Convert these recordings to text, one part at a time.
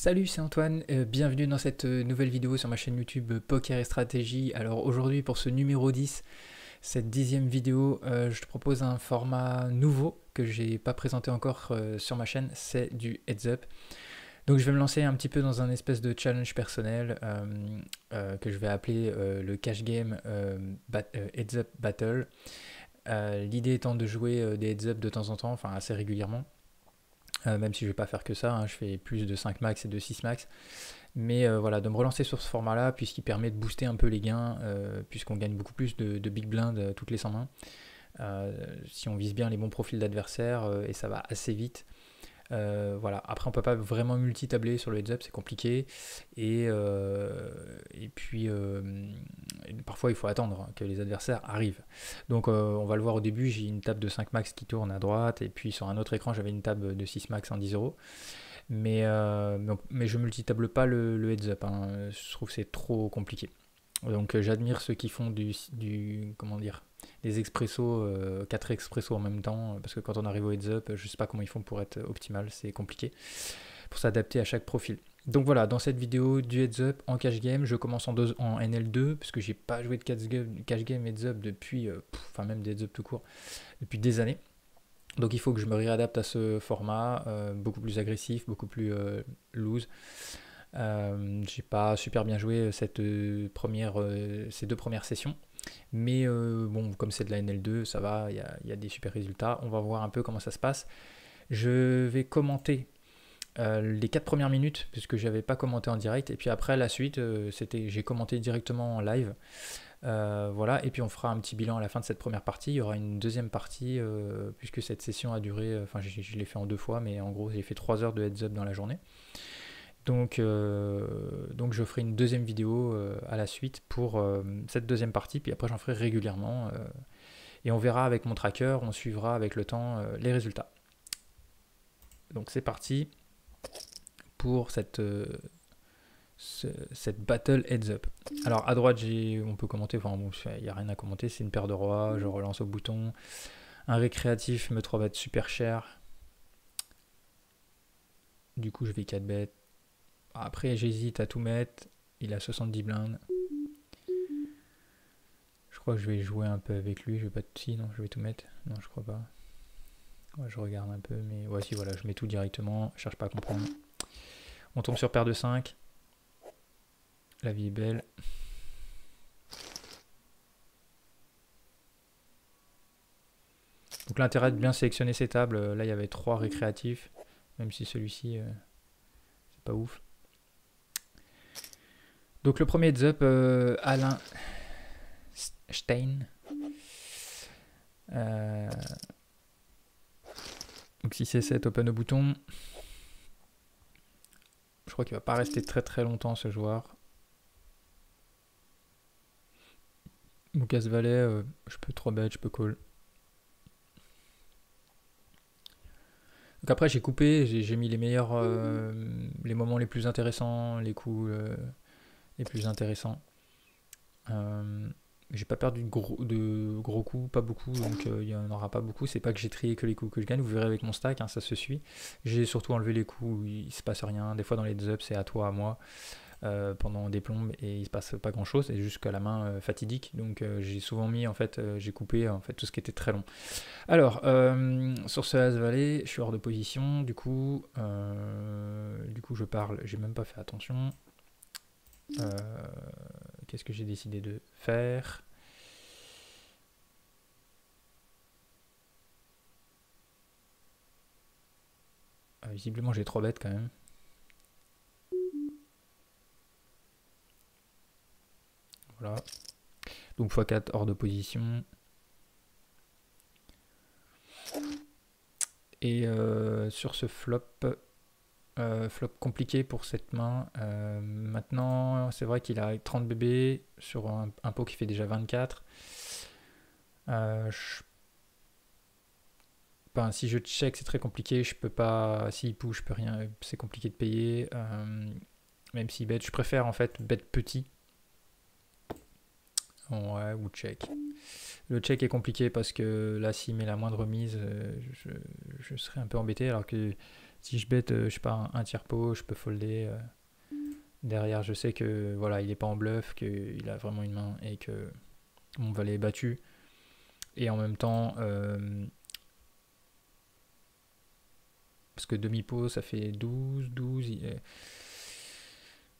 Salut, c'est Antoine, bienvenue dans cette nouvelle vidéo sur ma chaîne YouTube Poker et Stratégie. Alors aujourd'hui pour ce numéro 10, cette 10e vidéo, je te propose un format nouveau que j'ai pas présenté encore sur ma chaîne, c'est du heads up. Donc je vais me lancer un petit peu dans un espèce de challenge personnel que je vais appeler le cash game heads up battle. L'idée étant de jouer des heads up de temps en temps, enfin assez régulièrement. Même si je vais pas faire que ça, hein, je fais plus de 5 max et de 6 max. Mais voilà, de me relancer sur ce format-là, puisqu'il permet de booster un peu les gains, puisqu'on gagne beaucoup plus de big blind toutes les 100 mains. Si on vise bien les bons profils d'adversaires, et ça va assez vite. Voilà. Après, on peut pas vraiment multi-tabler sur le heads-up, c'est compliqué. Et puis, parfois, il faut attendre que les adversaires arrivent. Donc, on va le voir au début, j'ai une table de 5 max qui tourne à droite, et puis sur un autre écran, j'avais une table de 6 max en 10 euros. Mais je multi-table pas le heads-up, hein. Je trouve que c'est trop compliqué. Donc, j'admire ceux qui font comment dire, des expressos, 4 expressos en même temps, parce que quand on arrive au heads up, je sais pas comment ils font pour être optimal, c'est compliqué, pour s'adapter à chaque profil. Donc voilà, dans cette vidéo du heads up en cash game, je commence en NL2, parce que j'ai pas joué de cash game heads up depuis, enfin même des heads up tout court, depuis des années. Donc il faut que je me réadapte à ce format, beaucoup plus agressif, beaucoup plus loose. J'ai pas super bien joué ces deux premières sessions. Mais bon, comme c'est de la NL2, ça va, il y a des super résultats. On va voir un peu comment ça se passe. Je vais commenter les 4 premières minutes, puisque je n'avais pas commenté en direct. Et puis après, la suite, j'ai commenté directement en live. Voilà, et puis on fera un petit bilan à la fin de cette première partie. Il y aura une deuxième partie, puisque cette session a duré, enfin je l'ai fait en 2 fois, mais en gros j'ai fait 3 heures de heads up dans la journée. Donc je ferai une deuxième vidéo à la suite pour cette deuxième partie, puis après j'en ferai régulièrement. Et on verra avec mon tracker, on suivra avec le temps les résultats. Donc c'est parti pour cette battle heads up. Alors à droite, on peut commenter, enfin bon, il n'y a rien à commenter, c'est une paire de rois, je relance au bouton. Un récréatif me 3 bêtes super cher. Du coup je vais 4 bêtes. Après j'hésite à tout mettre, il a 70 blindes. Je crois que je vais jouer un peu avec lui, je vais pas si, non, je vais tout mettre. Non, je crois pas. Ouais, je regarde un peu, mais ouais, si, voilà, je mets tout directement, je cherche pas à comprendre. On tombe sur paire de 5. La vie est belle. Donc l'intérêt de bien sélectionner ces tables, là il y avait 3 récréatifs, même si celui-ci, c'est pas ouf. Donc le premier heads up, Alain Stein. Donc si c'est 7, open au bouton. Je crois qu'il va pas rester très très longtemps ce joueur. Mon casse-valet, je peux 3 bêtes, je peux call. Donc après j'ai coupé, j'ai mis les meilleurs, les moments les plus intéressants, les coups les plus intéressants. J'ai pas perdu de gros coups, pas beaucoup, donc il n'y en aura pas beaucoup. C'est pas que j'ai trié que les coups que je gagne, vous verrez avec mon stack, hein, ça se suit. J'ai surtout enlevé les coups où il se passe rien. Des fois dans les ups c'est à toi, à moi. Pendant des plombes et il se passe pas grand chose, et jusqu'à la main fatidique, donc j'ai souvent mis en fait, j'ai coupé en fait tout ce qui était très long. Alors sur ce as valet, je suis hors de position, du coup je parle, j'ai même pas fait attention. Qu'est-ce que j'ai décidé de faire? Visiblement j'ai 3 bêtes quand même. Voilà. Donc x4 hors de position. Et sur ce flop, flop compliqué pour cette main. Maintenant, c'est vrai qu'il a 30 bébés sur un pot qui fait déjà 24. Si je check, c'est très compliqué. Je peux pas. S'il push, je peux rien. C'est compliqué de payer. Même si bet, je préfère en fait bet petit. Ouais, ou check. Le check est compliqué parce que là, s'il met la moindre mise, je serais un peu embêté. Alors que Si je bête, je sais pas, un tiers pot, je peux folder. Derrière, je sais que voilà, il est pas en bluff, qu'il a vraiment une main et que mon valet est battu. Et en même temps, parce que demi-pot, ça fait 12. Le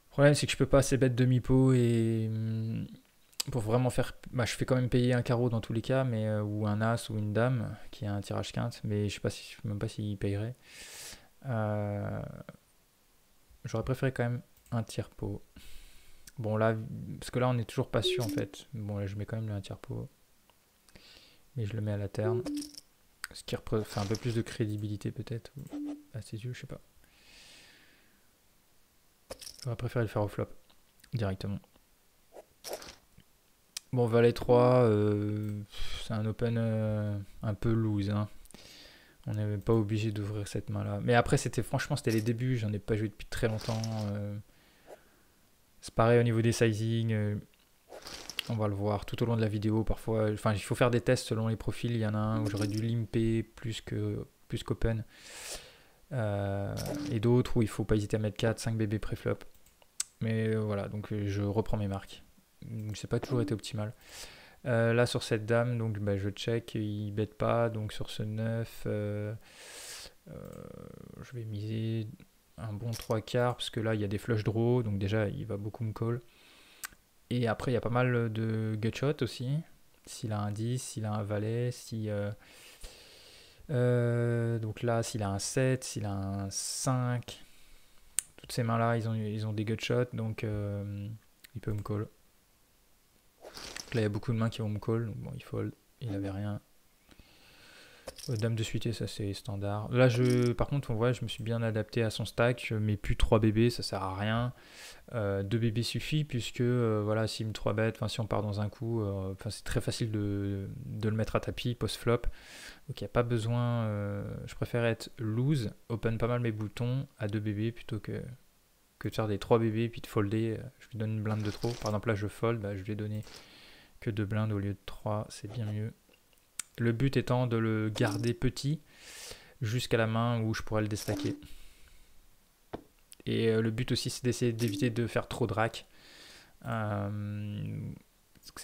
problème, c'est que je peux pas assez bête demi-pot et pour vraiment faire. Bah, je fais quand même payer un carreau dans tous les cas, mais ou un as ou une dame qui a un tirage quinte, mais je sais pas si, je sais même pas s'il payerait. Euh, J'aurais préféré quand même un tiers pot. Bon là, parce que là on est toujours pas sûr en fait. Bon là je mets quand même le un tiers pot, mais je le mets à la terne, ce qui fait un peu plus de crédibilité peut-être à ses yeux, je sais pas. J'aurais préféré le faire au flop directement. Bon valet 3, c'est un open un peu loose. Hein. On n'est même pas obligé d'ouvrir cette main là. Mais après franchement c'était les débuts, j'en ai pas joué depuis très longtemps. C'est pareil au niveau des sizing. On va le voir tout au long de la vidéo. Parfois, enfin, il faut faire des tests selon les profils. Il y en a un où j'aurais dû limper plus qu'open. Et d'autres où il faut pas hésiter à mettre 4, 5 bébés préflop. Mais voilà, donc je reprends mes marques. Donc c'est pas toujours été optimal. Là sur cette dame, donc bah, je check, il bête pas. Donc sur ce 9, je vais miser un bon 3 quarts parce que là il y a des flush draw. Donc déjà il va beaucoup me call. Et après, il y a pas mal de gutshot aussi. S'il a un 10, s'il a un valet, si. Donc là, s'il a un 7, s'il a un 5. Toutes ces mains-là, ils ont des gutshots, donc il peut me call. Donc là, il y a beaucoup de mains qui vont me call. Donc bon, il fold. Il avait rien. Dame de suité, ça c'est standard. Là, par contre, on voit, je me suis bien adapté à son stack. Je mets plus 3 bébés, ça sert à rien. 2 bébés suffit puisque voilà, s'il me 3 bêtes, si on part dans un coup, c'est très facile de le mettre à tapis post-flop. Donc il n'y a pas besoin. Je préfère être loose, open pas mal mes boutons à 2 bébés plutôt que de faire des 3 bébés puis de folder. Je lui donne une blinde de trop. Par exemple, là je fold, bah, je lui ai donné que 2 blindes au lieu de 3, c'est bien mieux. Le but étant de le garder petit jusqu'à la main où je pourrais le déstacker. Et le but aussi, c'est d'essayer d'éviter de faire trop de rack. C'est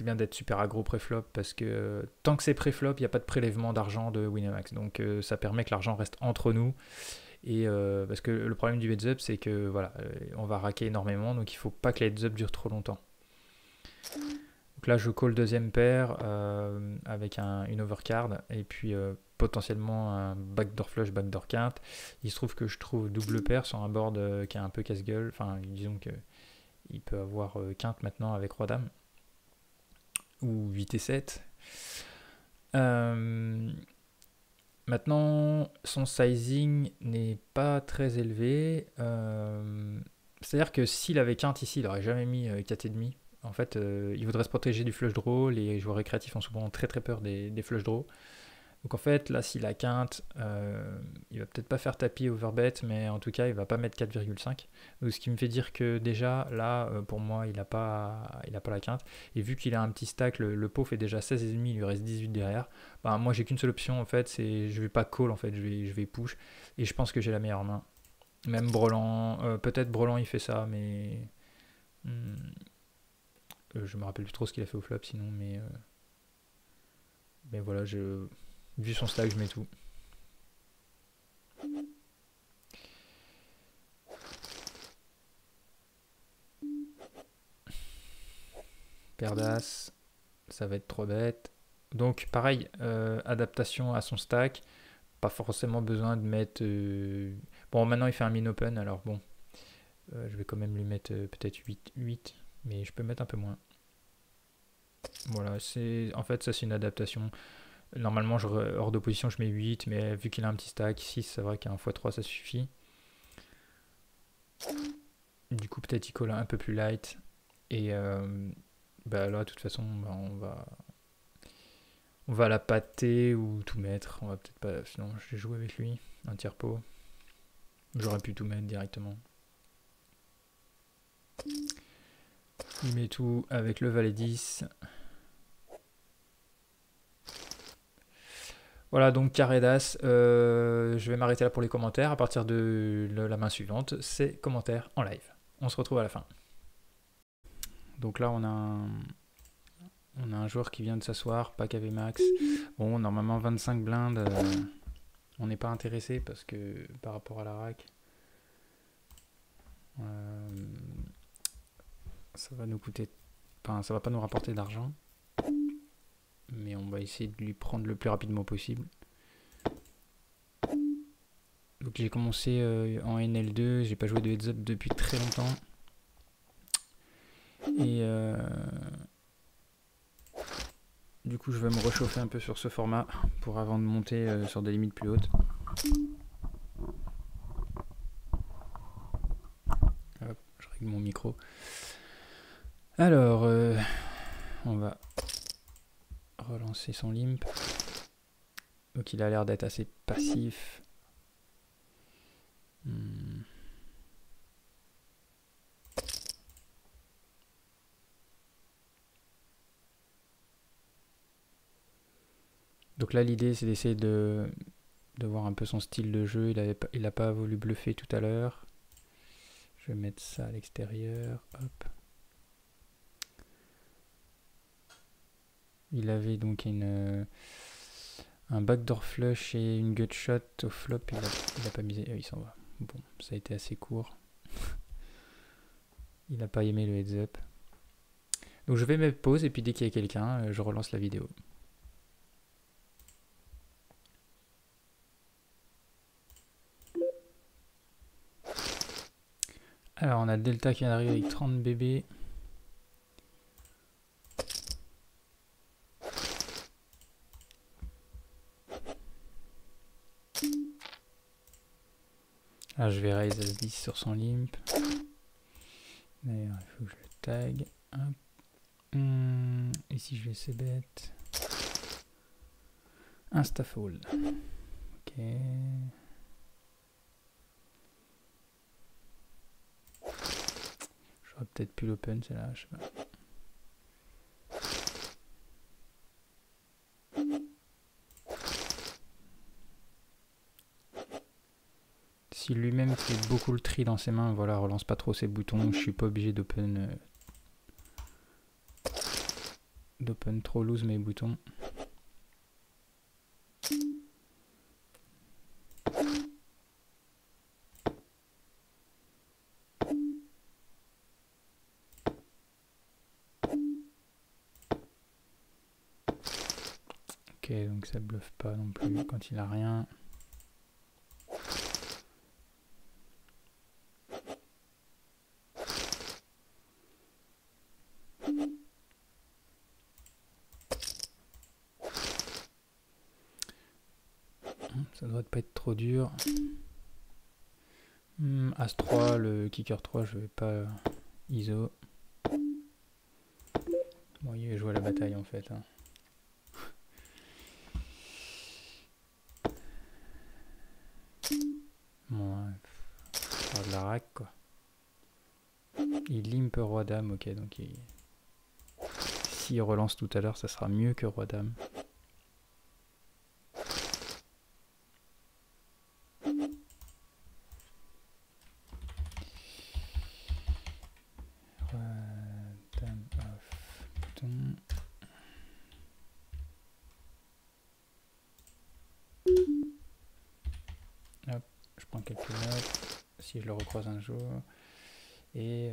bien d'être super aggro préflop parce que tant que c'est préflop, il n'y a pas de prélèvement d'argent de Winamax. Donc ça permet que l'argent reste entre nous. Et parce que le problème du heads up, c'est que voilà, on va racker énormément, donc il ne faut pas que les heads up durent trop longtemps. Donc là, je call deuxième paire avec une overcard et puis potentiellement un backdoor flush, backdoor quinte. Il se trouve que je trouve double paire sur un board qui est un peu casse-gueule. Enfin, disons qu'il peut avoir quinte maintenant avec roi dame ou 8 et 7. Maintenant, son sizing n'est pas très élevé. C'est-à-dire que s'il avait quinte ici, il n'aurait jamais mis 4,5. En fait, il voudrait se protéger du flush draw. Les joueurs récréatifs ont souvent très très peur des flush draw. Donc en fait, là, s'il a quinte, il va peut-être pas faire tapis overbet, mais en tout cas, il va pas mettre 4,5. Donc ce qui me fait dire que déjà, là, pour moi, il n'a pas la quinte. Et vu qu'il a un petit stack, le pot fait déjà 16,5, il lui reste 18 derrière. Bah, moi, j'ai qu'une seule option, en fait, c'est je vais pas call, en fait, je vais push. Et je pense que j'ai la meilleure main. Même Brelan, peut-être Brelan, il fait ça, mais... je me rappelle plus trop ce qu'il a fait au flop, sinon, mais voilà, vu son stack, je mets tout. Paire d'as, ça va être trop bête. Donc pareil, adaptation à son stack. Pas forcément besoin de mettre... Bon, maintenant il fait un min-open, alors bon. Je vais quand même lui mettre peut-être 8, mais je peux mettre un peu moins. Voilà, en fait ça c'est une adaptation. Normalement hors d'opposition je mets 8, mais vu qu'il a un petit stack, 6, c'est vrai qu'un x3 ça suffit. Du coup peut-être il colle un peu plus light. Et bah là de toute façon bah, on va la pâter ou tout mettre. On va peut-être pas. Sinon, je vais jouer avec lui. Un tiers pot. J'aurais pu tout mettre directement. Il met tout avec le valet 10. Voilà, donc carré d'as. Je vais m'arrêter là pour les commentaires. À partir de la main suivante, c'est commentaires en live. On se retrouve à la fin. Donc là, on a un joueur qui vient de s'asseoir, pas KV max. Bon, normalement 25 blindes, on n'est pas intéressé parce que par rapport à la rack, ça va nous coûter, enfin ça va pas nous rapporter d'argent, mais on va essayer de lui prendre le plus rapidement possible. Donc j'ai commencé en NL2, j'ai pas joué de heads up depuis très longtemps. Et du coup je vais me réchauffer un peu sur ce format pour avant de monter sur des limites plus hautes. Hop, je règle mon micro. Alors, on va relancer son limp. Donc il a l'air d'être assez passif. Donc là l'idée c'est d'essayer de voir un peu son style de jeu. Il a pas voulu bluffer tout à l'heure. Je vais mettre ça à l'extérieur. Hop. Il avait donc un backdoor flush et une gutshot au flop. Il a pas misé. Il s'en va. Bon, ça a été assez court. Il n'a pas aimé le heads up. Donc je vais mettre pause et puis dès qu'il y a quelqu'un, je relance la vidéo. Alors on a Delta qui vient d'arriver avec 30 bébés. Là je vais raise As-10 sur son limp. D'ailleurs il faut que je le tag. Hop. Ici je vais c-bet. Instafold. Ok. J'aurais peut-être pu l'open celle-là, je sais pas. Si lui-même fait beaucoup le tri dans ses mains, voilà, relance pas trop ses boutons, je suis pas obligé d'open trop loose mes boutons. Ok, donc ça bluffe pas non plus quand il a rien. Ça devrait pas être trop dur. As-3, le kicker 3, je vais pas ISO. Bon, il va jouer à la bataille en fait. Hein. Bon, faire de la rack quoi. Il limp roi dame, ok, donc s'il relance tout à l'heure, ça sera mieux que roi dame. Hop, je prends quelques notes si je le recroise un jour. Et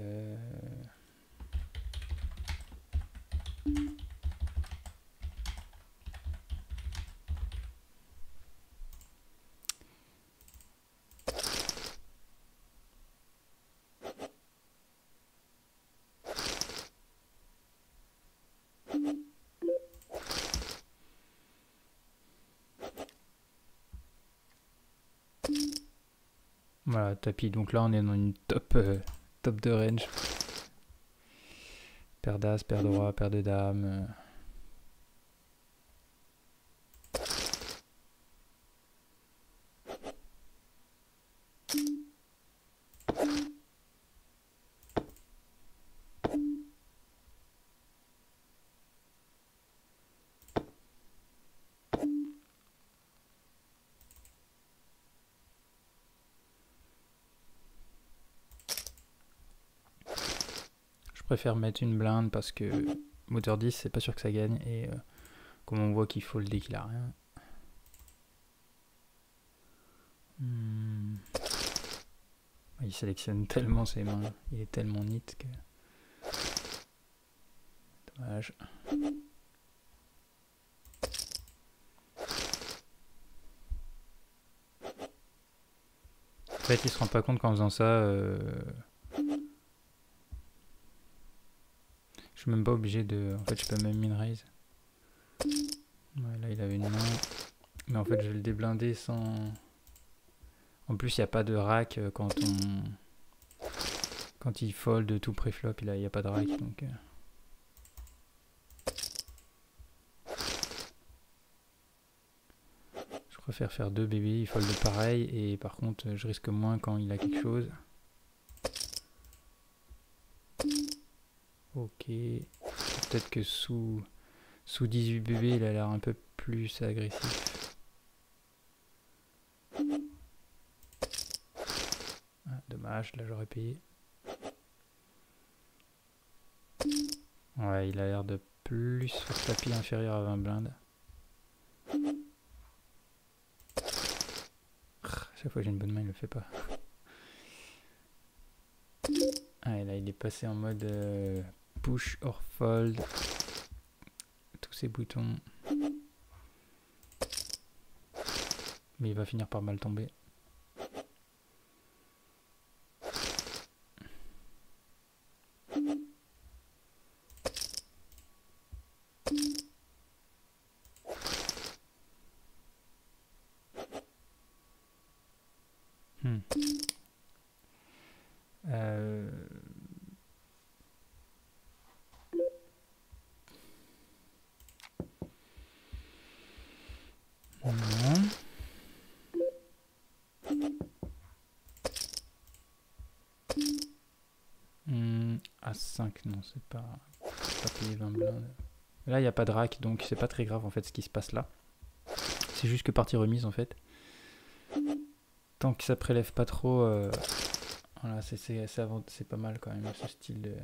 voilà, tapis. Donc là, on est dans une top de range. Paire d'as, paire de roi, paire de dames. préfère mettre une blinde parce que moteur 10, c'est pas sûr que ça gagne. Et comme on voit qu'il faut le dès qu'il a rien. Il sélectionne tellement ses mains, il est tellement neat que... Dommage. En fait, il se rend pas compte qu'en faisant ça, je suis même pas obligé de... En fait, je peux même min raise. Ouais, là, il avait une main. Mais en fait, je vais le déblinder sans... En plus, il n'y a pas de rack quand on... Quand il fold tout pré-flop, il n'y a pas de rack, donc... Je préfère faire 2 bébés, il fold pareil, et par contre, je risque moins quand il a quelque chose. Ok. Peut-être que sous 18 bébés, il a l'air un peu plus agressif. Ah, dommage, là j'aurais payé. Ouais, il a l'air de plus faire tapis inférieur à 20 blindes. Chaque fois que j'ai une bonne main, il le fait pas. Ah, et là, il est passé en mode push or fold. Tous ces boutons. Mais il va finir par mal tomber. Non. A5, non, c'est pas payer 20 blindes. Là, il n'y a pas de rack, donc c'est pas très grave en fait ce qui se passe là. C'est juste que partie remise en fait. Tant que ça prélève pas trop, voilà, c'est pas mal quand même ce style de...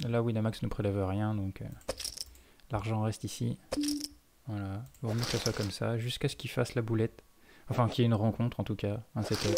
Là, Winamax ne prélève rien, donc l'argent reste ici. Voilà, il vaut mieux que ça soit comme ça, jusqu'à ce qu'il fasse la boulette. Enfin, qu'il y ait une rencontre en tout cas, un setup.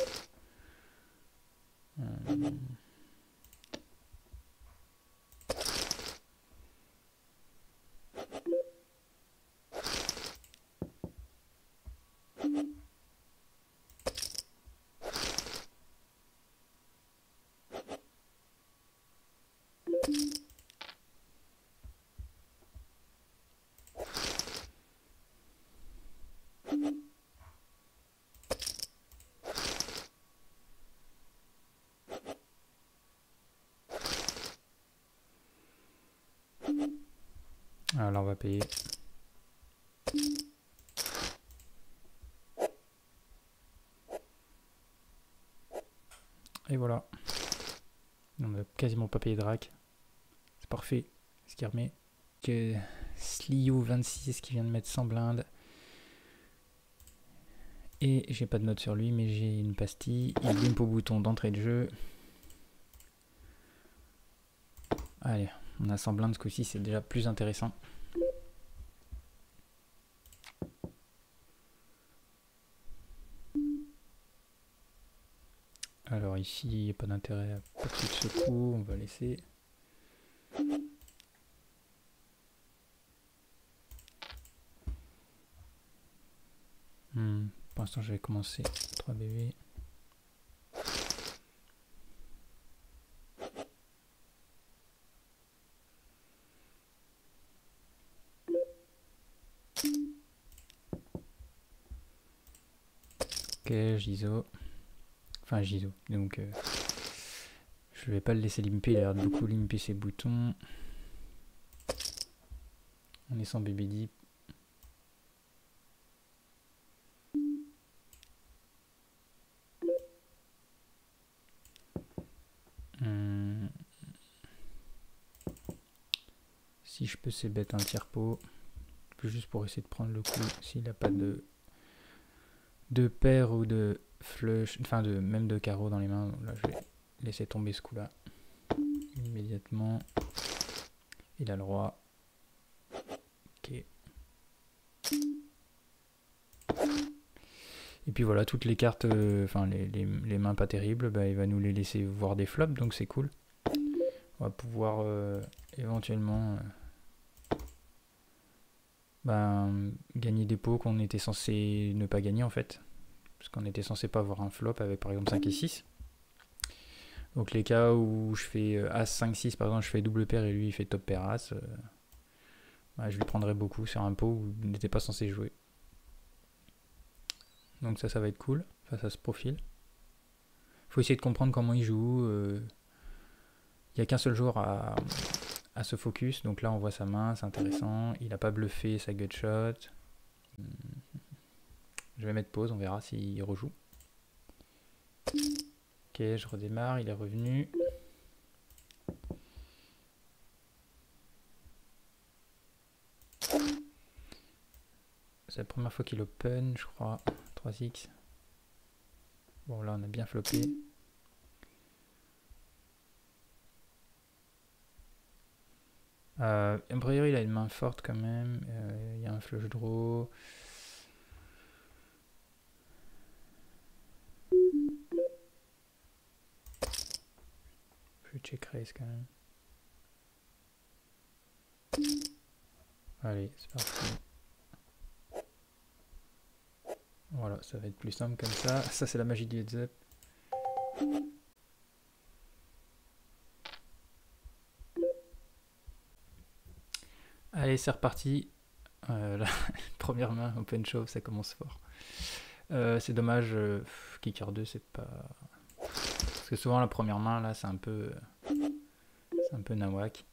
Alors là, on va payer. Et voilà. On n'a quasiment pas payé de rack. C'est parfait. Ce qui remet que Sliou26 qui vient de mettre 100 blindes. Et j'ai pas de note sur lui, mais j'ai une pastille. Il limpe au bouton d'entrée de jeu. Allez, on a 100 blindes ce coup-ci, c'est déjà plus intéressant. Alors ici, il n'y a pas d'intérêt à poursuivre ce coup, on va laisser. Pour l'instant, je vais commencer 3 bébés. Ok, Giso. Enfin, Giso. Donc, je vais pas le laisser limper, il a l'air de beaucoup limper ses boutons. On est sans bébé deep. Si je peux, c'est bête un tiers pot. Juste pour essayer de prendre le coup s'il n'a pas de paire ou de flush, enfin même de carreau dans les mains. Donc là, je vais laisser tomber ce coup-là immédiatement. Il a le roi. Ok. Et puis voilà, toutes les cartes, enfin les mains pas terribles, bah, il va nous les laisser voir des flops, donc c'est cool. On va pouvoir éventuellement gagner des pots qu'on était censé ne pas gagner en fait. Parce qu'on était censé pas avoir un flop avec par exemple 5 et 6. Donc les cas où je fais As 5 6 par exemple, je fais double paire et lui il fait top paire As, je lui prendrais beaucoup sur un pot où il n'était pas censé jouer. Donc ça va être cool face à ce profil. Faut essayer de comprendre comment il joue. Il n'y a qu'un seul joueur à se focus, donc là on voit sa main, c'est intéressant. Il n'a pas bluffé sa gutshot. Je vais mettre pause, on verra s'il rejoue. Ok, je redémarre, il est revenu. C'est la première fois qu'il open, je crois. 3x. Bon, là on a bien floppé. A priori, il a une main forte quand même. Il y a un flush draw. Je vais check raise quand même. Allez, c'est parti. Voilà, ça va être plus simple comme ça. Ça, c'est la magie du heads up. Allez, c'est reparti. La première main, open shove, ça commence fort. C'est dommage, kicker 2, c'est pas... Parce que souvent, la première main, là, c'est un peu nawak.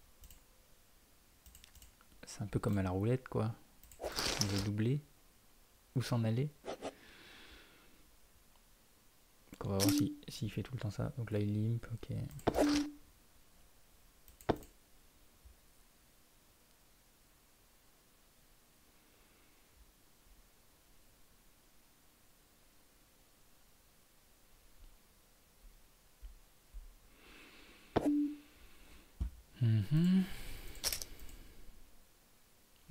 C'est un peu comme à la roulette, quoi. On veut doubler ou s'en aller. Donc on va voir s'il fait tout le temps ça. Donc là, il limp, ok.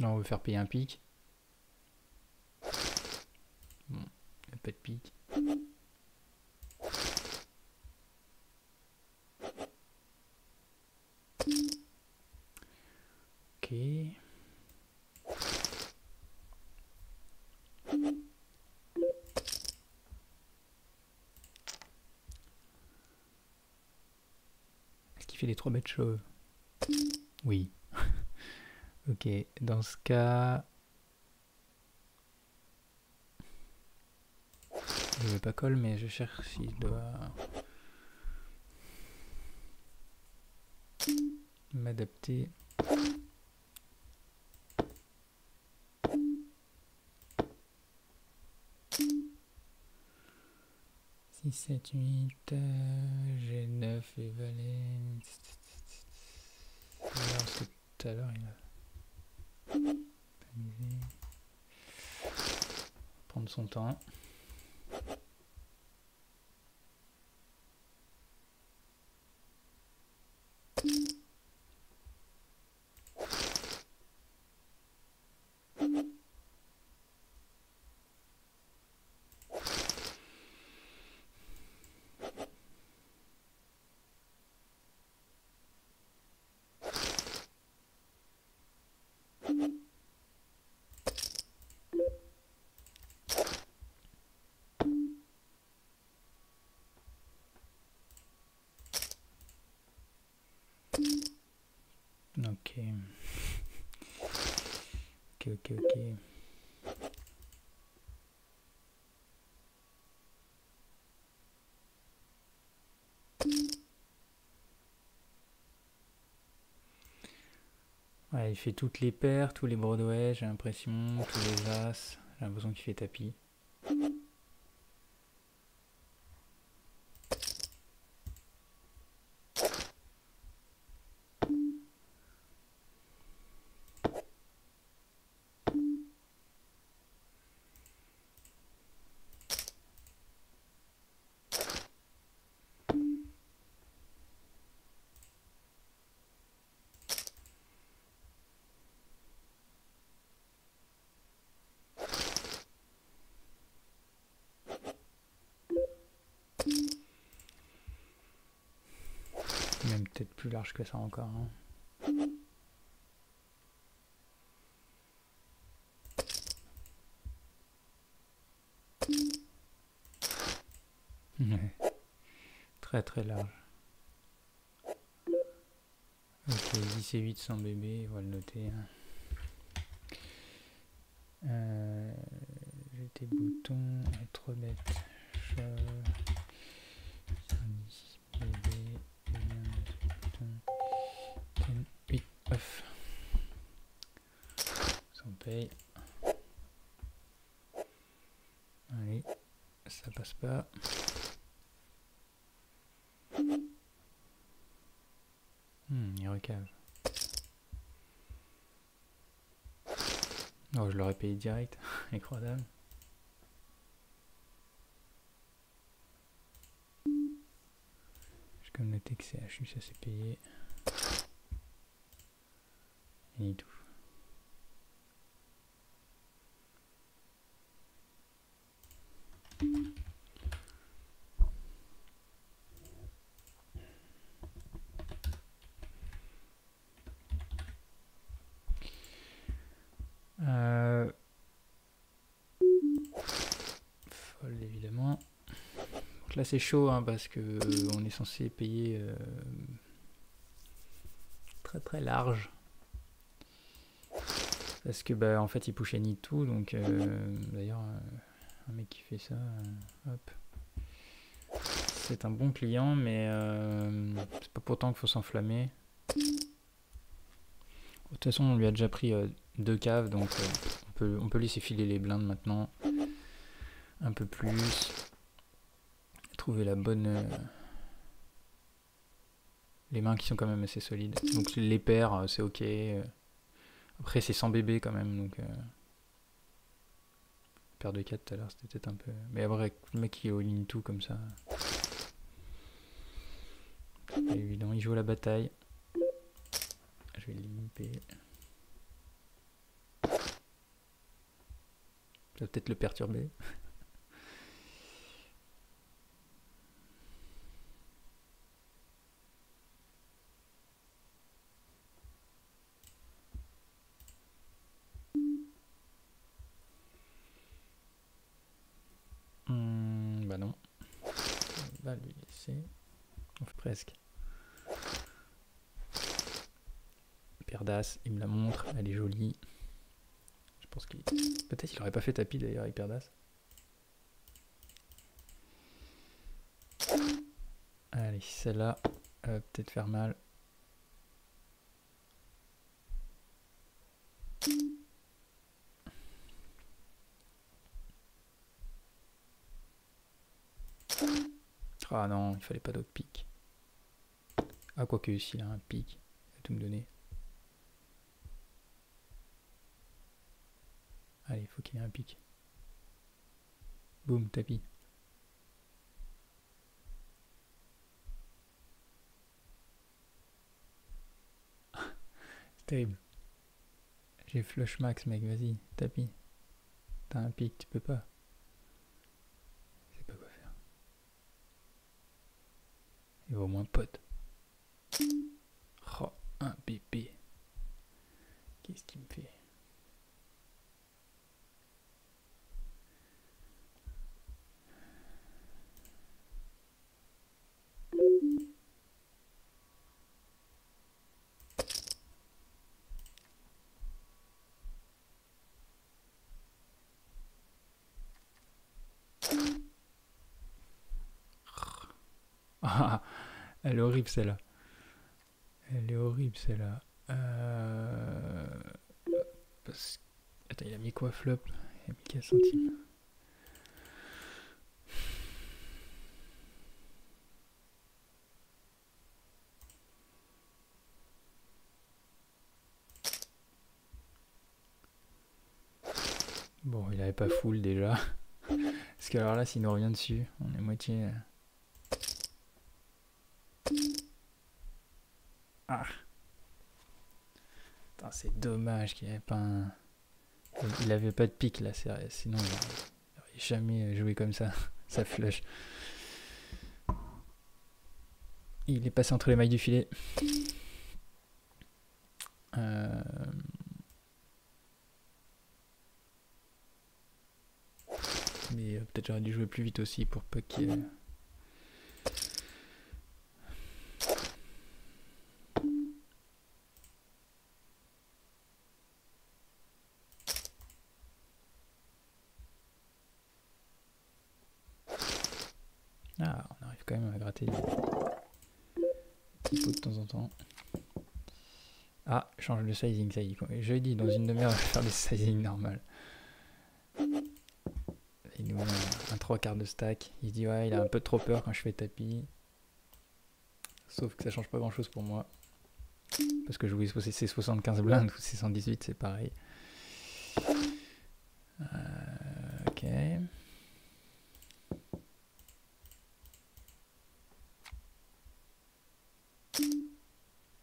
Là, on veut faire payer un pic. Bon, il n'y a pas de pic. Ok. Est-ce qu'il fait les 3 bêtes chauves? Oui. Ok, dans ce cas... Je ne vais pas call, mais je cherche s'il doit... m'adapter. Six, 7, 8, G9 et valet. Alors que tout à l'heure il a amusé. Prendre son temps. Ok. Ok. Ouais, il fait toutes les paires, tous les Broadway, j'ai l'impression, tous les As. J'ai l'impression qu'il fait tapis. même peut-être plus large que ça encore. Hein. Très très large. Ok, 10 et 8 sans bébé, on va le noter. J'ai des boutons, être bête. 10 bébé, 8 œufs. Ça paye. Allez, ça passe pas. Il recave. Oh, je l'aurais payé direct, les croix dames. J'ai comme noté que c'est HU, ça s'est payé. Et il touche. Folle évidemment. Donc là c'est chaud hein, parce que on est censé payer très très large. Parce que bah en fait il push any tout donc d'ailleurs un mec qui fait ça hop. C'est un bon client mais c'est pas pourtant qu'il faut s'enflammer. De toute façon on lui a déjà pris 2 caves donc on peut laisser filer les blindes maintenant. Un peu plus. Trouver la bonne... les mains qui sont quand même assez solides. Donc les paires c'est ok. Après c'est sans bébé quand même donc... paire de 4 tout à l'heure c'était peut-être un peu... Mais après le mec qui est all-in tout comme ça... C'est pas évident, il joue à la bataille. Je vais limper. Ça va peut-être le perturber. Bah non. On va lui laisser. Enfin, presque. Paire d'as, il me la montre, elle est jolie. Je pense qu'il... Peut-être qu'il aurait pas fait tapis d'ailleurs avec paire d'as. Allez, celle-là, elle va peut-être faire mal. Ah non, il fallait pas d'autre pique. Ah quoique, s'il a un pique, il va tout me donner. Allez, il faut qu'il y ait un pique. Boum, tapis. C'est terrible. J'ai flush max mec, vas-y, tapis. T'as un pique, tu peux pas. Je sais pas quoi faire. Il va au moins pote. Oh, un bébé. Qu'est-ce qu'il me fait? Ah, elle est horrible celle-là. Elle est horrible celle-là. Parce... Attends, il a mis quoi flop? Il a mis 15 centimes. Bon, il avait pas full déjà. Parce que alors là, s'il nous revient dessus, on est moitié... Ah. C'est dommage qu'il avait pas un... Il avait pas de pique là, sinon il n'aurait jamais joué comme ça. Ça flush. Il est passé entre les mailles du filet. Mais peut-être j'aurais dû jouer plus vite aussi pour pas qu'il y ait... Ah, on arrive quand même à gratter des petits pots de temps en temps. Ah, change de sizing, ça y est. Je dit, dans une demi-heure, on va faire des sizing normales. Il nous met un 3/4 de stack. Il se dit, ouais, il a un peu trop peur quand je fais tapis. Sauf que ça change pas grand-chose pour moi. Parce que jouer c'est 75 blindes ou c'est 118, c'est pareil. Ok.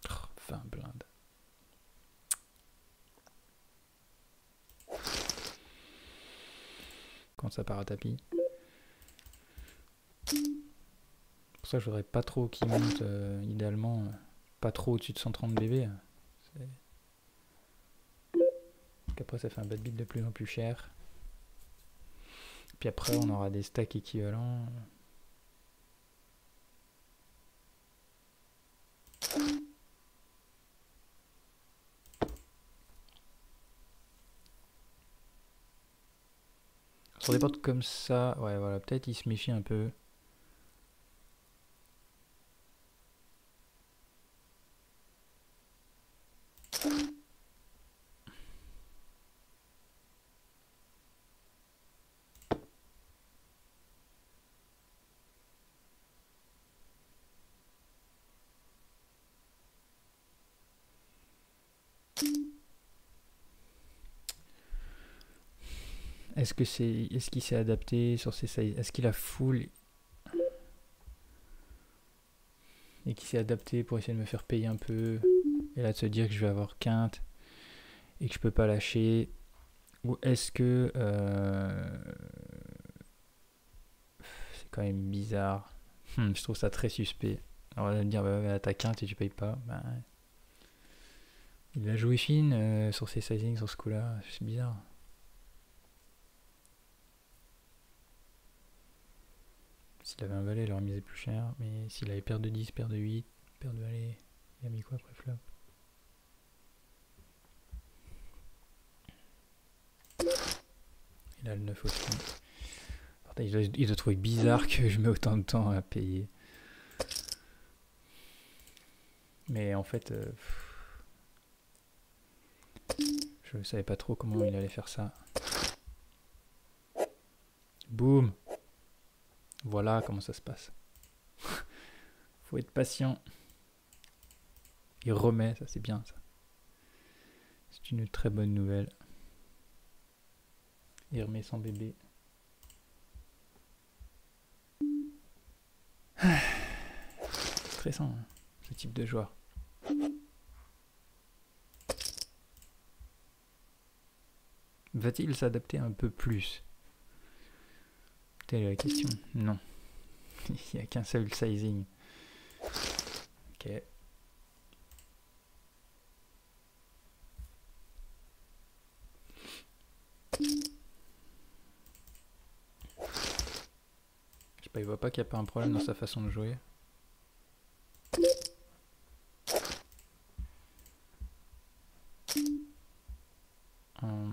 Oh, 20 blindes. Quand ça part à tapis. Pour ça, je voudrais pas trop qu'il monte, idéalement, pas trop au-dessus de 130 BB. Qu'après, ça fait un bad beat de plus en plus cher. Puis après, on aura des stacks équivalents. Sur des portes comme ça, ouais, voilà, peut-être il se méfie un peu. Est-ce qu'il s'est adapté sur ses sizes? Est-ce qu'il a full et qu'il s'est adapté pour essayer de me faire payer un peu et là de se dire que je vais avoir quinte et que je peux pas lâcher? Ou est-ce que c'est quand même bizarre? Je trouve ça très suspect. Alors on va me dire bah, t'as quinte et tu payes pas. Bah, il a joué fine sur ses sizings sur ce coup-là, c'est bizarre. S'il avait un valet, il aurait misé plus cher. Mais s'il avait paire de 10, paire de 8, paire de valet, il a mis quoi après flop? Il a le 9 aussi. Il doit trouver bizarre que je mets autant de temps à payer. Mais en fait, je savais pas trop comment il allait faire ça. Boum! Voilà comment ça se passe. Faut être patient. Il remet, ça c'est bien ça. C'est une très bonne nouvelle. Il remet son bébé. Stressant, hein, ce type de joueur. Va-t-il s'adapter un peu plus? Telle est la question. Non. Il n'y a qu'un seul sizing. Ok. Je sais pas, il voit pas qu'il n'y a pas un problème dans sa façon de jouer. Non.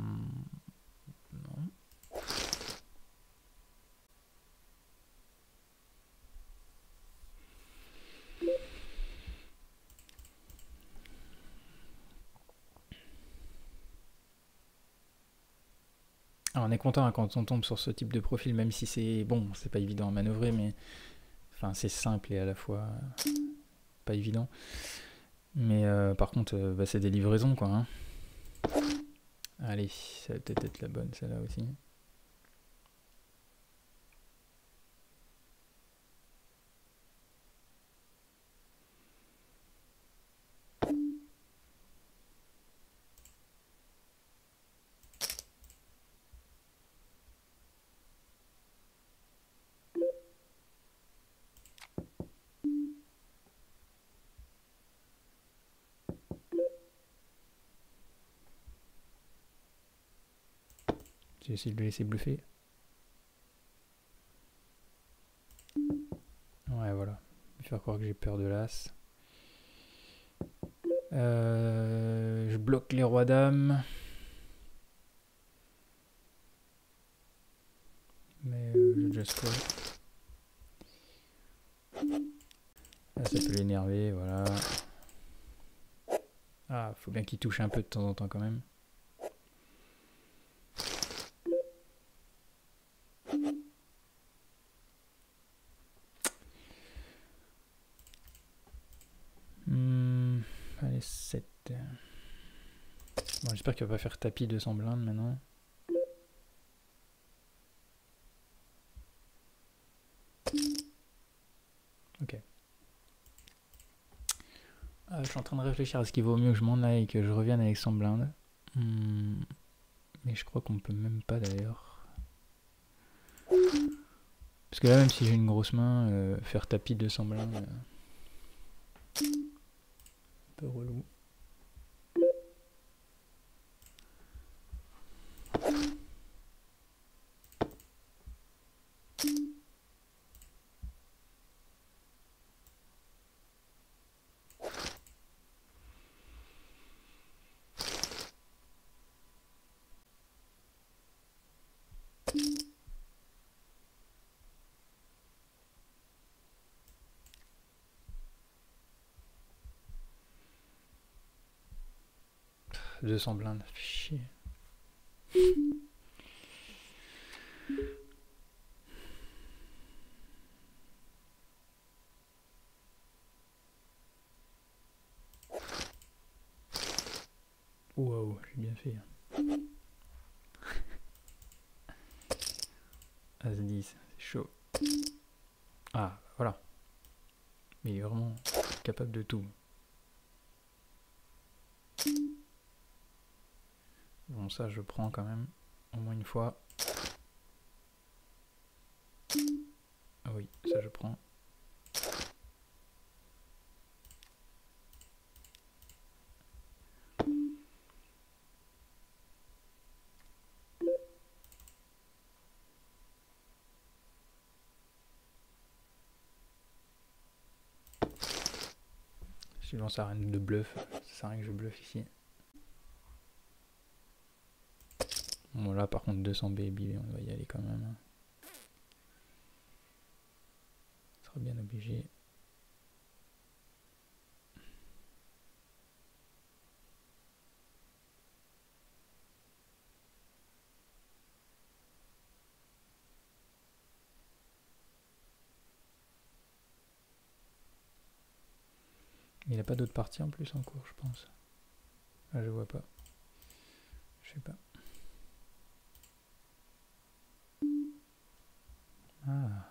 Alors on est content hein, quand on tombe sur ce type de profil, même si c'est bon, c'est pas évident à manœuvrer, mais enfin c'est simple et à la fois pas évident. Mais par contre, bah, c'est des livraisons quoi. Hein. Allez, ça va peut-être être la bonne celle-là aussi. J'essaie de le laisser bluffer. Ouais, voilà. Je vais faire croire que j'ai peur de l'as. Je bloque les rois dames. Mais je just call. Là, ça peut l'énerver, voilà. Ah, faut bien qu'il touche un peu de temps en temps quand même. Allez, 7. Bon, j'espère qu'il va pas faire tapis 200 blindes maintenant. Ok. Je suis en train de réfléchir à ce qu'il vaut mieux que je m'en aille et que je revienne avec 100 blindes. Mais je crois qu'on peut même pas d'ailleurs. Parce que là, même si j'ai une grosse main, faire tapis 200 blindes, un peu relou. Pff, 200 blindes, chier. Wow, j'ai bien fait. As-10, c'est chaud. Ah, voilà. Mais il est vraiment capable de tout. Bon, ça, je prends quand même. Au moins une fois. Ah oui, ça, je prends. Suivant sa reine de bluff. Ça sert à rien que je bluffe ici. Bon, là, par contre, 200 baby, on va y aller quand même. On sera bien obligé. Il n'a pas d'autres parties en plus en cours, je pense. Ah, je vois pas. Je sais pas. Ah.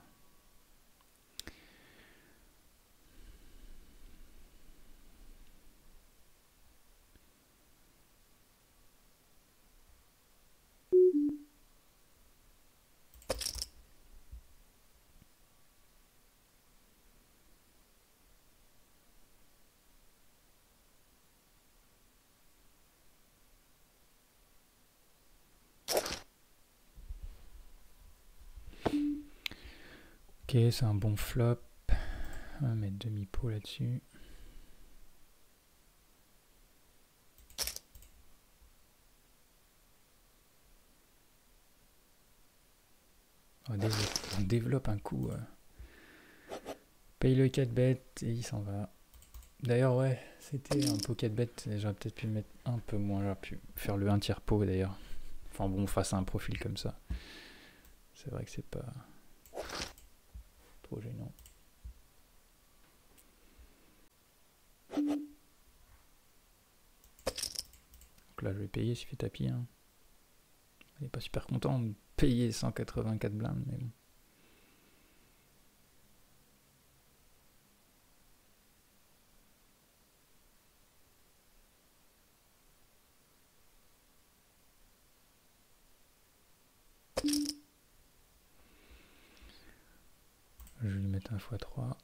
Ok, c'est un bon flop. On va mettre demi-pot là-dessus. On développe un coup. Paye le 4 bet et il s'en va. D'ailleurs, ouais, c'était un pocket bet. J'aurais peut-être pu mettre un peu moins. J'aurais pu faire le 1 tiers pot d'ailleurs. Enfin bon, face à un profil comme ça. C'est vrai que c'est pas trop gênant. Donc là, je vais payer s'il fait tapis. Hein. Il n'est pas super content de payer 184 blindes, mais bon. Je vais lui mettre un x3.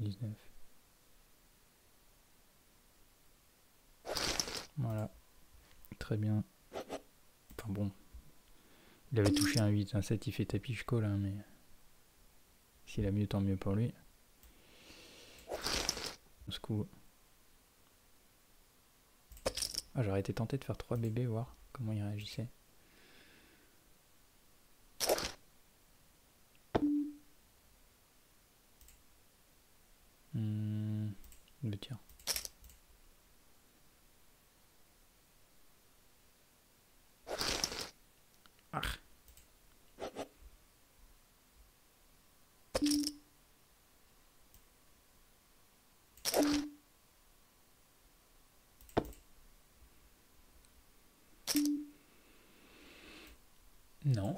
19. Voilà. Très bien. Enfin bon. Il avait touché un 8, un 7, il fait tapichko là, mais s'il a mieux, tant mieux pour lui. Ce coup. Ah, j'aurais été tenté de faire 3 bébés, voir comment il réagissait. Mais tiens. Ah. Non.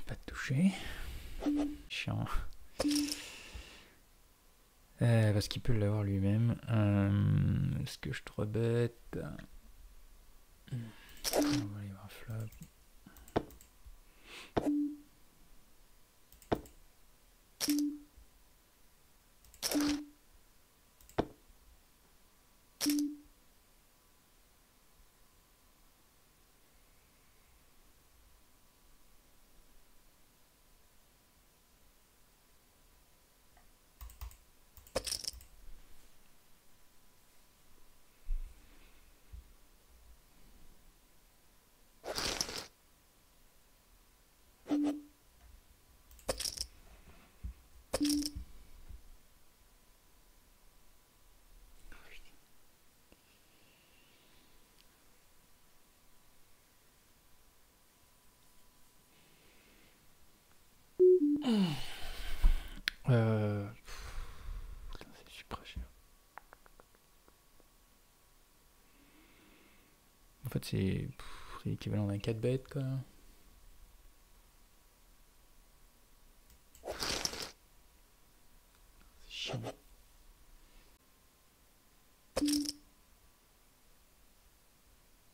Pas de toucher. Chiant. Parce qu'il peut l'avoir lui-même. Est-ce que je te rebête? On va aller voir flop. Putain, c'est super cher. En fait, c'est l'équivalent d'un 4 bêtes, quoi. C'est chiant.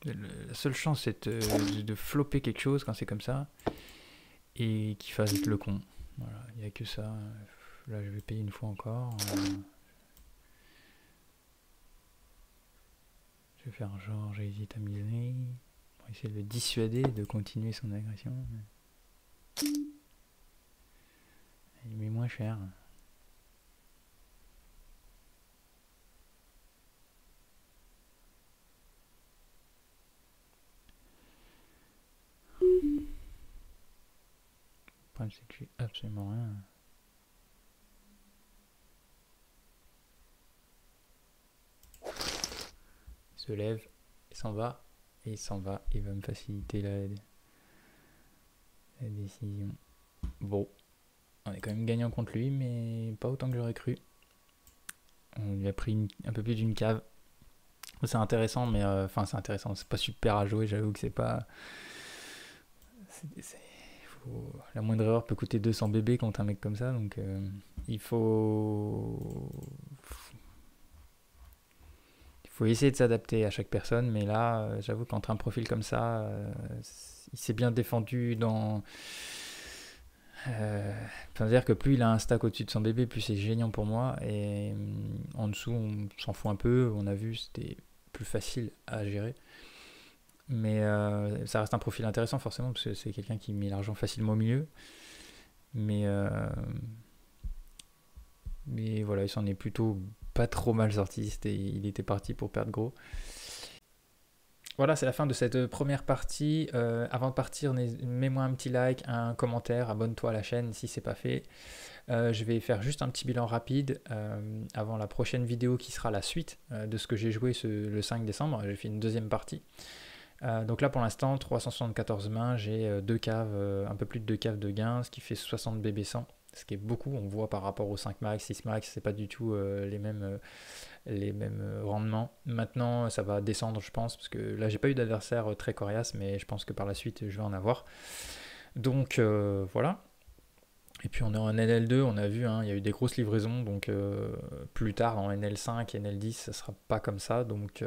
La seule chance, c'est de flopper quelque chose quand c'est comme ça et qu'il fasse le con. Voilà, il n'y a que ça. Là, je vais payer une fois encore. Je vais faire genre, j'hésite à miser. Pour essayer de le dissuader de continuer son agression. Il met moins cher. Le problème, c'est que j'ai absolument rien. Il se lève, il s'en va, et il s'en va. Il va me faciliter la décision. Bon, on est quand même gagnant contre lui, mais pas autant que j'aurais cru. On lui a pris un peu plus d'une cave. C'est intéressant, mais enfin, c'est intéressant. C'est pas super à jouer, j'avoue que c'est pas. La moindre erreur peut coûter 200 bébés contre un mec comme ça, donc il faut essayer de s'adapter à chaque personne, mais là, j'avoue qu'entre un profil comme ça, il s'est bien défendu dans. C'est-à-dire que plus il a un stack au-dessus de son bébé, plus c'est gênant pour moi, et en dessous, on s'en fout un peu. On a vu, c'était plus facile à gérer. Mais ça reste un profil intéressant forcément, parce que c'est quelqu'un qui met l'argent facilement au milieu. Mais voilà, il s'en est plutôt pas trop mal sorti. Il était parti pour perdre gros. Voilà, c'est la fin de cette première partie. Avant de partir, mets-moi un petit like, un commentaire, abonne-toi à la chaîne si c'est pas fait. Je vais faire juste un petit bilan rapide avant la prochaine vidéo qui sera la suite de ce que j'ai joué le 5 décembre. J'ai fait une deuxième partie. Donc là pour l'instant 374 mains, j'ai 2 caves, un peu plus de 2 caves de gain, ce qui fait 60 BB 100, ce qui est beaucoup. On voit par rapport aux 5 max, 6 max, c'est pas du tout les mêmes rendements. Maintenant ça va descendre je pense, parce que là j'ai pas eu d'adversaire très coriace, mais je pense que par la suite je vais en avoir. Donc voilà. Et puis on est en NL2, on a vu, hein, il y a eu des grosses livraisons, donc plus tard en NL5 et NL10 ça sera pas comme ça, donc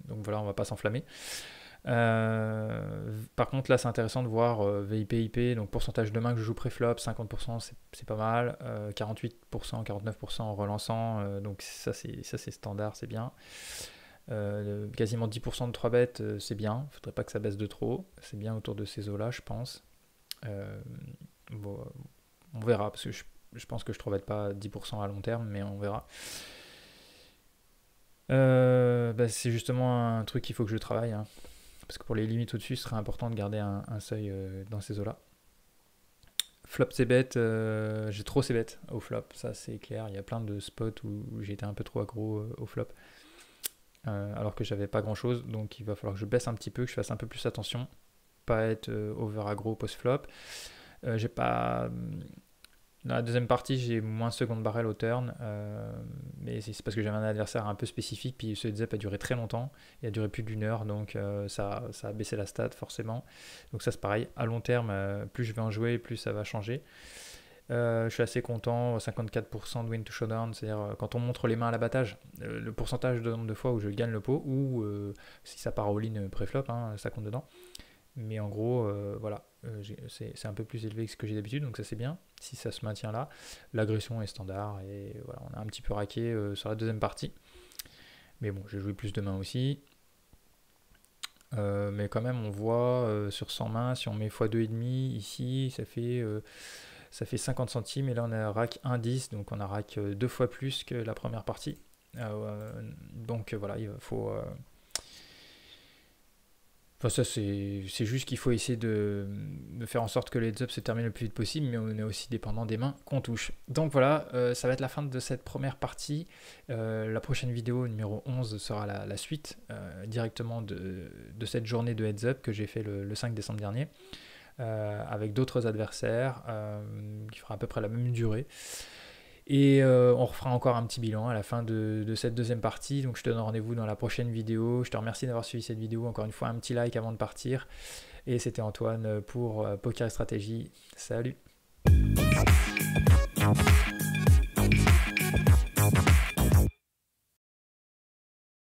voilà, on va pas s'enflammer. Par contre, là, c'est intéressant de voir VIP-IP, donc pourcentage de main que je joue pré-flop, 50%, c'est pas mal. 48%, 49% en relançant, donc ça, c'est standard, c'est bien. Quasiment 10% de 3 bêtes, c'est bien. Faudrait pas que ça baisse de trop. C'est bien autour de ces eaux-là, je pense. Bon, on verra, parce que je pense que je ne 3 bête pas 10% à long terme, mais on verra. C'est justement un truc qu'il faut que je travaille, hein. Parce que pour les limites au-dessus, ce serait important de garder un seuil dans ces eaux-là. Flop c'est bête, j'ai trop c'est bête au flop, ça c'est clair. Il y a plein de spots où j'ai été un peu trop aggro au flop, alors que j'avais pas grand-chose. Donc il va falloir que je baisse un petit peu, que je fasse un peu plus attention, pas être over aggro post-flop. J'ai pas... Dans la deuxième partie, j'ai moins seconde barrel au turn, mais c'est parce que j'avais un adversaire un peu spécifique, puis ce heads-up a duré très longtemps, il a duré plus d'1 heure, donc ça a baissé la stat forcément. Donc ça c'est pareil, à long terme, plus je vais en jouer, plus ça va changer. Je suis assez content, 54% de win to showdown, c'est-à-dire quand on montre les mains à l'abattage, le pourcentage de nombre de fois où je gagne le pot, ou si ça part all-in pré-flop, hein, ça compte dedans. Mais en gros, voilà, c'est un peu plus élevé que ce que j'ai d'habitude, donc ça c'est bien. Si ça se maintient là, l'agression est standard, et voilà, on a un petit peu raqué sur la deuxième partie. Mais bon, j'ai joué plus de mains aussi. Mais quand même, on voit sur 100 mains, si on met x2,5 ici, ça fait 50 centimes, et là on a rack 1,10, donc on a rack 2 fois plus que la première partie. Donc voilà, il faut... Enfin, ça, c'est juste qu'il faut essayer de faire en sorte que les heads-up se terminent le plus vite possible, mais on est aussi dépendant des mains qu'on touche. Donc voilà, ça va être la fin de cette première partie. La prochaine vidéo, numéro 11, sera la suite directement de cette journée de heads-up que j'ai fait le 5 décembre dernier, avec d'autres adversaires, qui fera à peu près la même durée. Et on refera encore un petit bilan à la fin de cette deuxième partie. Donc je te donne rendez-vous dans la prochaine vidéo. Je te remercie d'avoir suivi cette vidéo. Encore une fois, un petit like avant de partir. Et c'était Antoine pour Poker et Stratégie. Salut!